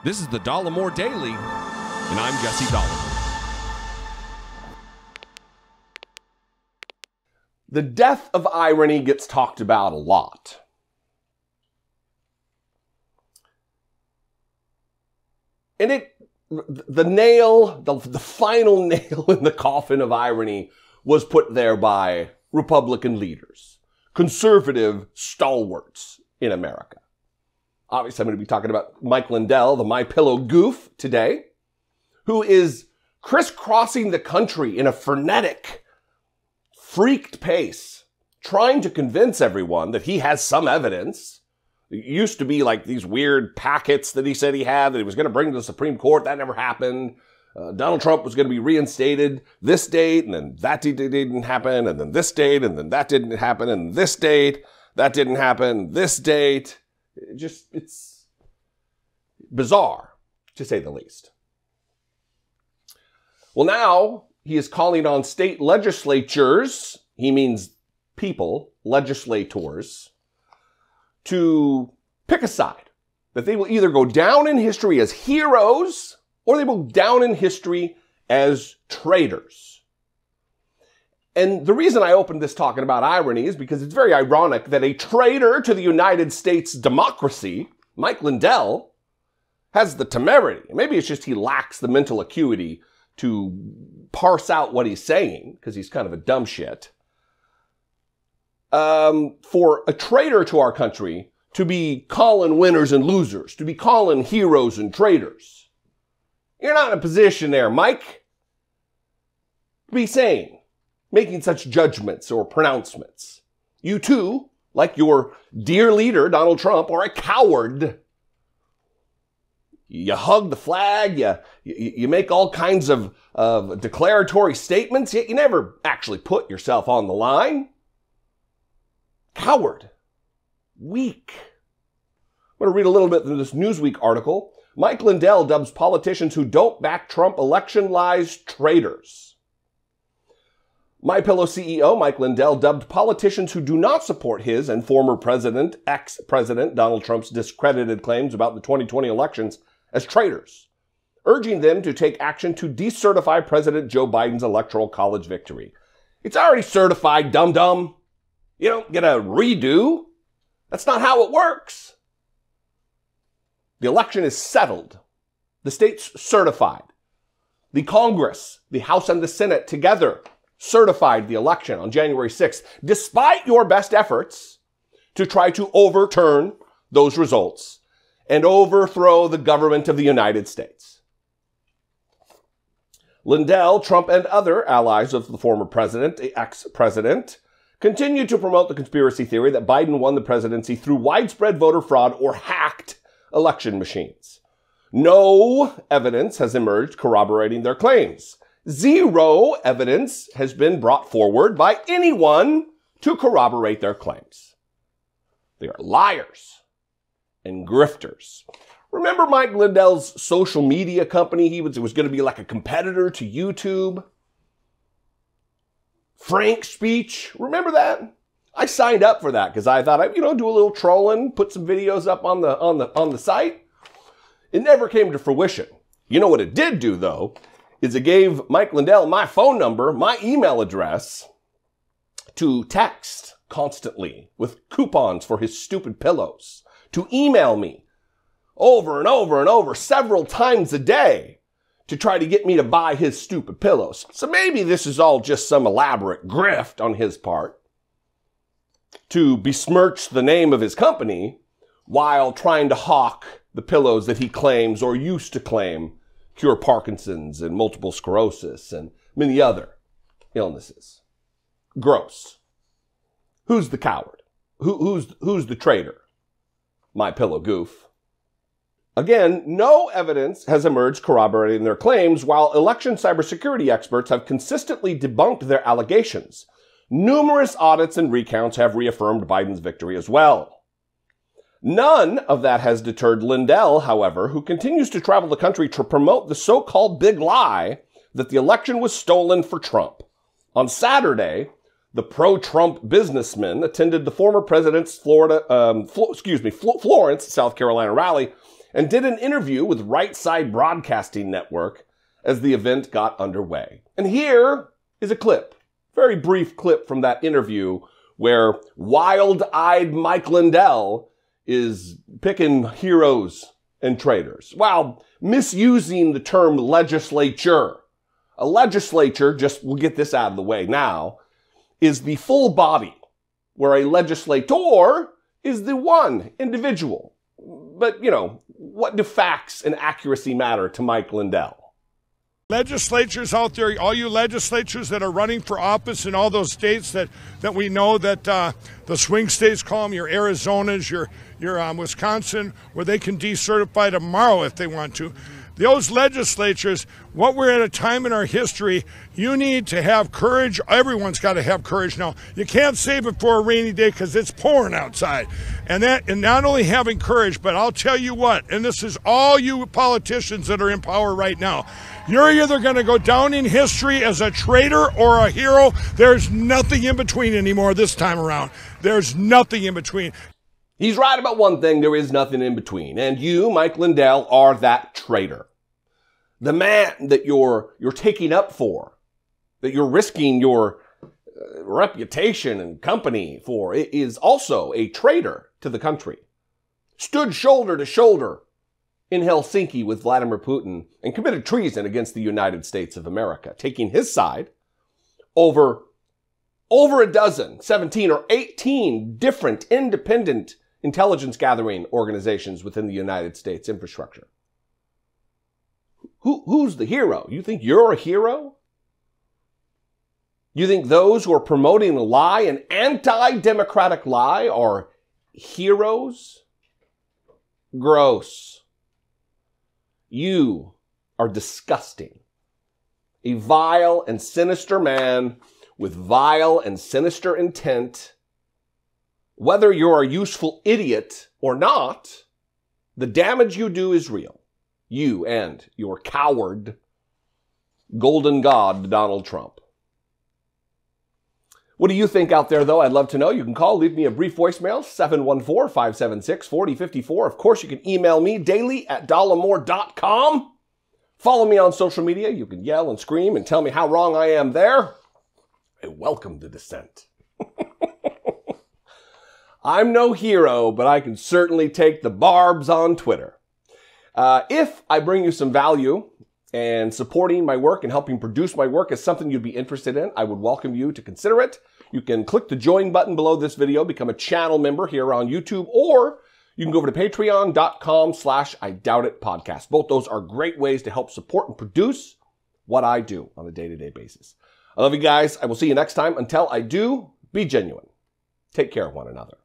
This is the Dollemore Daily, and I'm Jesse Dollemore. The death of irony gets talked about a lot. And the final nail in the coffin of irony was put there by Republican leaders, conservative stalwarts in America. Obviously, I'm going to be talking about Mike Lindell, the My Pillow goof today, who is crisscrossing the country in a frenetic, freaked pace, trying to convince everyone that he has some evidence. It used to be like these weird packets that he said he had that he was going to bring to the Supreme Court. That never happened. Donald Trump was going to be reinstated this date, and then that didn't happen, and then this date, and then that didn't happen, and this date, that didn't happen, this date. It's bizarre, to say the least. Well, now he is calling on state legislatures, he means people, legislators, to pick a side. That they will either go down in history as heroes, or they will go down in history as traitors. And the reason I opened this talking about irony is because it's very ironic that a traitor to the United States democracy, Mike Lindell, has the temerity. Maybe it's just he lacks the mental acuity to parse out what he's saying, because he's kind of a dumb shit. For a traitor to our country to be calling winners and losers, to be calling heroes and traitors. You're not in a position there, Mike, to be saying, making such judgments or pronouncements. You too, like your dear leader, Donald Trump, are a coward. You hug the flag, you make all kinds of declaratory statements, yet you never actually put yourself on the line. Coward. Weak. I'm going to read a little bit from this Newsweek article. Mike Lindell dubs politicians who don't back Trump election lies traitors. MyPillow CEO Mike Lindell dubbed politicians who do not support his and former president, ex-president Donald Trump's discredited claims about the 2020 elections as traitors, urging them to take action to decertify President Joe Biden's electoral college victory. It's already certified, dum-dum. You don't get a redo. That's not how it works. The election is settled. The state's certified. The Congress, the House and the Senate together certified the election on January 6th, despite your best efforts to try to overturn those results and overthrow the government of the United States. Lindell, Trump, and other allies of the former president, the ex-president, continue to promote the conspiracy theory that Biden won the presidency through widespread voter fraud or hacked election machines. No evidence has emerged corroborating their claims. Zero evidence has been brought forward by anyone to corroborate their claims. They are liars and grifters. Remember Mike Lindell's social media company? It was going to be like a competitor to YouTube. Frank Speech. Remember that? I signed up for that because I thought I'd, do a little trolling, put some videos up on the site. It never came to fruition. You know what it did do, though, is it gave Mike Lindell my phone number, my email address, to text constantly with coupons for his stupid pillows, to email me over and over and over several times a day to try to get me to buy his stupid pillows. So maybe this is all just some elaborate grift on his part to besmirch the name of his company while trying to hawk the pillows that he claims or used to claim cure Parkinson's and multiple sclerosis and many other illnesses. Gross. Who's the coward? Who's the traitor? My Pillow goof. Again, no evidence has emerged corroborating their claims, while election cybersecurity experts have consistently debunked their allegations. Numerous audits and recounts have reaffirmed Biden's victory as well. None of that has deterred Lindell, however, who continues to travel the country to promote the so-called big lie that the election was stolen for Trump. On Saturday, the pro-Trump businessman attended the former president's Florence, South Carolina rally and did an interview with Right Side Broadcasting Network as the event got underway. And here is a clip, very brief clip from that interview where wild-eyed Mike Lindell is picking heroes and traitors while misusing the term legislature. A legislature, we'll get this out of the way now, is the full body, where a legislator is the one individual. But, what do facts and accuracy matter to Mike Lindell? Legislatures out there, all you legislatures that are running for office in all those states that we know that the swing states call them, your Arizonas, your Wisconsin, where they can decertify tomorrow if they want to. Those legislatures, what we're at a time in our history, you need to have courage. Everyone's got to have courage now. You can't save it for a rainy day because it's pouring outside. And not only having courage, but I'll tell you what, and this is all you politicians that are in power right now, you're either going to go down in history as a traitor or a hero. There's nothing in between anymore this time around. There's nothing in between. He's right about one thing, there is nothing in between. And you, Mike Lindell, are that traitor. The man that you're taking up for, that you're risking your reputation and company for, is also a traitor to the country. Stood shoulder to shoulder in Helsinki with Vladimir Putin and committed treason against the United States of America, taking his side over a dozen, 17 or 18 different independent intelligence gathering organizations within the United States infrastructure. Who's the hero? You think you're a hero? You think those who are promoting a lie, an anti-democratic lie, are heroes? Gross. You are disgusting. A vile and sinister man with vile and sinister intent. Whether you're a useful idiot or not, the damage you do is real. You and your coward, golden god, Donald Trump. What do you think out there, though? I'd love to know. You can call, leave me a brief voicemail, 714-576-4054. Of course, you can email me daily@dollemore.com. Follow me on social media. You can yell and scream and tell me how wrong I am there. I welcome the dissent. I'm no hero, but I can certainly take the barbs on Twitter. If I bring you some value and supporting my work and helping produce my work is something you'd be interested in, I would welcome you to consider it. You can click the join button below this video, become a channel member here on YouTube, or you can go over to patreon.com/IDoubtIt podcast. Both those are great ways to help support and produce what I do on a day-to-day basis. I love you guys. I will see you next time. Until I do, be genuine. Take care of one another.